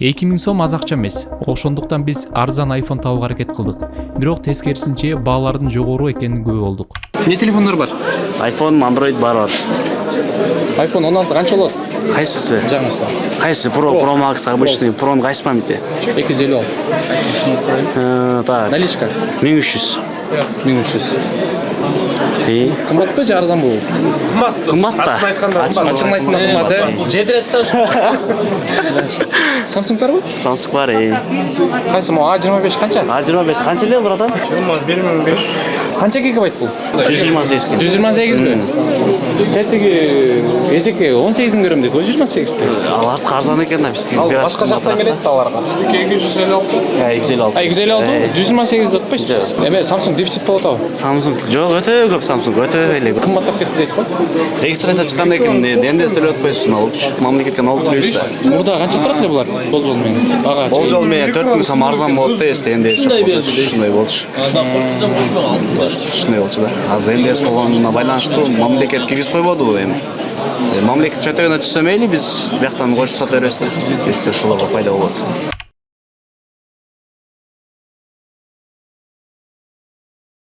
2000 сом аз акча эмес. Ошондуктан биз арзан iPhone табууга аракет кылдык. Бирок тескерисинче баалардын жогору экенин күбө болдук. Не телефондар бар? iPhone, Android бар. iPhone 16 канча болот? Кайсысы? Жаңысы. Кайсы? Pro Max обычный. Pro'нун кайсы памяти? 256. Так. Наличка 1300. 1300. Кымбатпы же арзанбы? Кымбат да. Ачыгын айтканда кымбат, Жетирет да. Samsung барбы? Samsung бар. Кайсы мо A25 канча? A25 канча эле братан? 1500. Канча гигабайт бул? 128. 128бі? Кеттиги эжеке 18-ин көрөм дейт, 128-ти. Алар арзан экен да бизге. Ал башка жактан келет да аларга. Биздики 256. 256. 226 деп атпайсыз? Эме Samsung дефицит болот абы? Samsung жок, өтө көп Samsung, өтө эле. Кымбаттап кетти дейт го? Регистрация чыккан экен, энде сөйлөп атпайсызбы? Мамлекеттен алып турбайсыздар. Мурда канча турат эле булар? Болжол менен. Ага. Болжол менен 4000 сом арзан болот да, энде шундай болчу. Шундай болчу да. Азыр энде болгонуна байланыштуу мамлекет киргизип койбоду эми. Мамлекет чөтөгөнө түшсө мейли биз бияктан коюп сата беребиз да. Если ошолорго пайда болот.